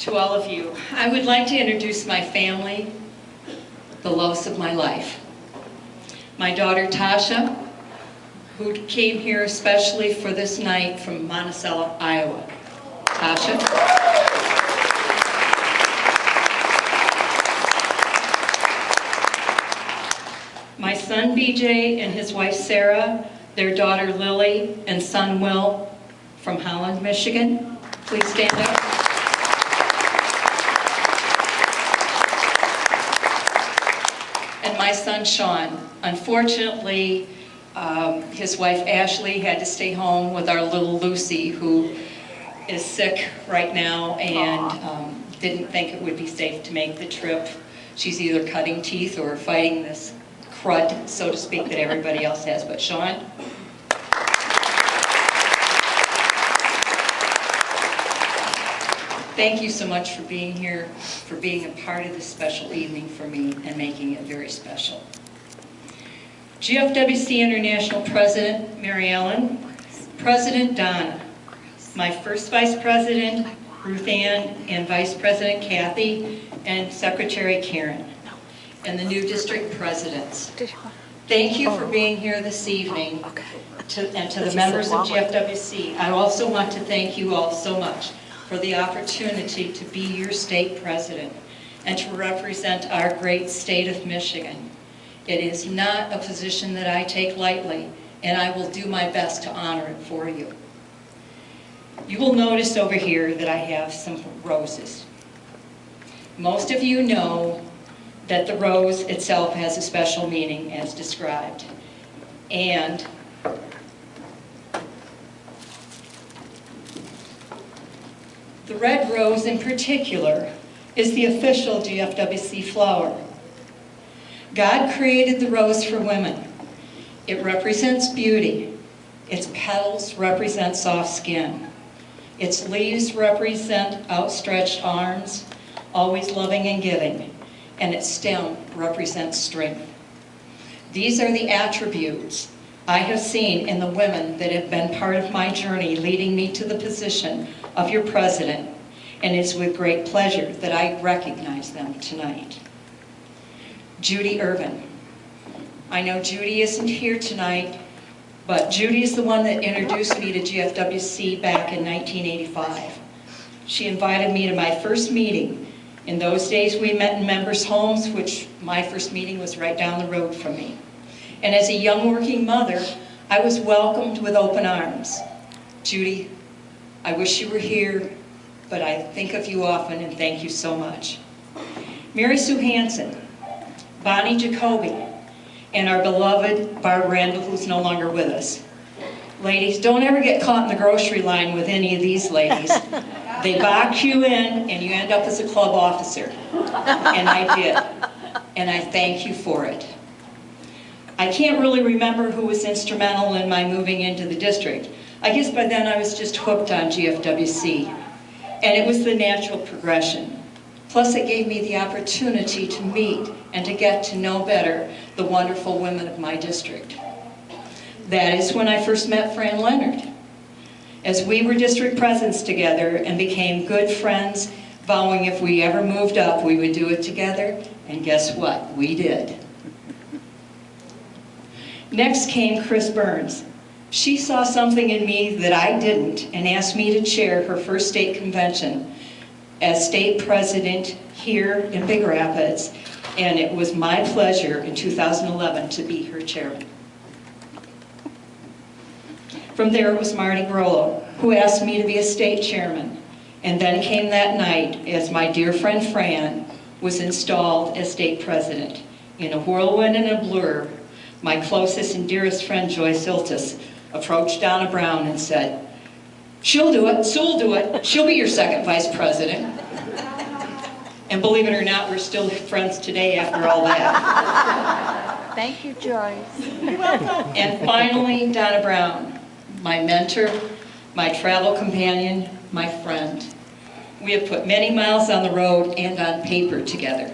To all of you, I would like to introduce my family, the loves of my life. My daughter Tasha, who came here especially for this night from Monticello, Iowa. Tasha. My son BJ and his wife Sarah, their daughter Lily and son Will from Holland, Michigan. Please stand up. And my son Sean. Unfortunately, his wife Ashley had to stay home with our little Lucy, who is sick right now and didn't think it would be safe to make the trip. She's either cutting teeth or fighting this crud, so to speak, that everybody else has. But Sean? Thank you so much for being here, for being a part of this special evening for me and making it very special. GFWC International President Mary Ellen, President Donna, my first Vice President Ruth Ann, and Vice President Kathy, and Secretary Karen, and the new district presidents. Thank you for being here this evening, and to the members of GFWC. I also want to thank you all so much for the opportunity to be your state president and to represent our great state of Michigan. It is not a position that I take lightly, and I will do my best to honor it for you. You will notice over here that I have some roses. Most of you know that the rose itself has a special meaning as described. And the red rose in particular is the official GFWC flower. God created the rose for women. It represents beauty. Its petals represent soft skin. Its leaves represent outstretched arms, always loving and giving. And its stem represents strength. These are the attributes I have seen in the women that have been part of my journey leading me to the position of your president, and it's with great pleasure that I recognize them tonight. Judy Irvin. I know Judy isn't here tonight, but Judy is the one that introduced me to GFWC back in 1985. She invited me to my first meeting. In those days we met in members' homes, which my first meeting was right down the road from me. And as a young working mother, I was welcomed with open arms. Judy, I wish you were here, but I think of you often and thank you so much. Mary Sue Hansen, Bonnie Jacoby, and our beloved Barb Randall, who's no longer with us. Ladies, don't ever get caught in the grocery line with any of these ladies. They box you in and you end up as a club officer. And I did. And I thank you for it. I can't really remember who was instrumental in my moving into the district. I guess by then I was just hooked on GFWC. And it was the natural progression. Plus it gave me the opportunity to meet and to get to know better the wonderful women of my district. That is when I first met Fran Leonard. As we were district presidents together and became good friends, vowing if we ever moved up, we would do it together, and guess what? We did. Next came Chris Burns. She saw something in me that I didn't and asked me to chair her first state convention as state president here in Big Rapids, and it was my pleasure in 2011 to be her chairman. From there it was Marty Grollo, who asked me to be a state chairman, and then came that night as my dear friend Fran was installed as state president. In a whirlwind and a blur, my closest and dearest friend Joyce Iltis approached Donna Brown and said, "She'll do it, Sue'll do it, she'll be your second vice president." And believe it or not, we're still friends today after all that. Thank you, Joyce. You're welcome. And finally, Donna Brown, my mentor, my travel companion, my friend. We have put many miles on the road and on paper together.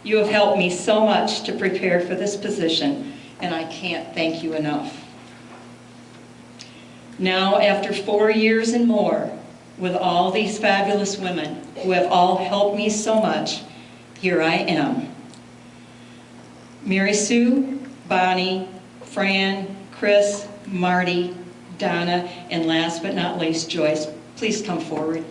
You have helped me so much to prepare for this position, and I can't thank you enough. Now, after 4 years and more, with all these fabulous women who have all helped me so much, here I am. Mary Sue, Bonnie, Fran, Chris, Marty, Donna, and last but not least, Joyce. Please come forward.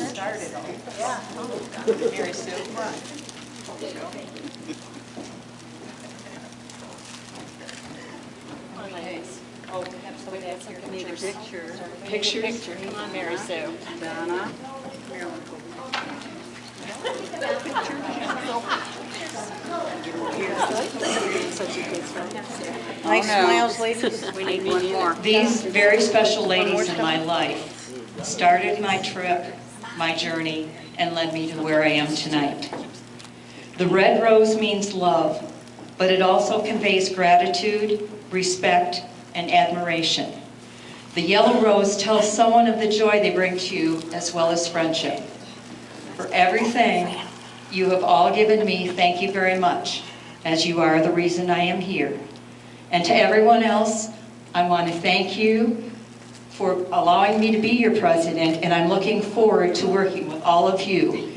Started all. Yeah. Mary Sue. Oh, so we need a picture. Pictures? Come on, Mary Sue. Donna. Nice smiles, ladies. We need one more. These very special ladies in my life started my trip, my journey, and led me to where I am tonight. The red rose means love, but it also conveys gratitude, respect, and admiration. The yellow rose tells someone of the joy they bring to you, as well as friendship. For everything you have all given me, thank you very much, as you are the reason I am here. And to everyone else, I want to thank you for allowing me to be your president, and I'm looking forward to working with all of you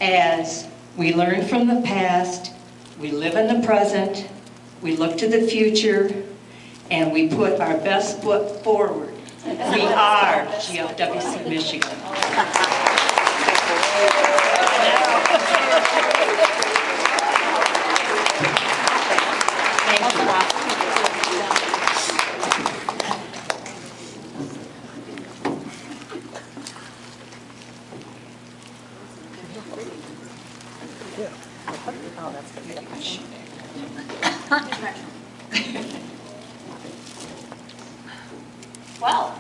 as we learn from the past, we live in the present, we look to the future, and we put our best foot forward. We are GFWC Michigan. Thank you. Well,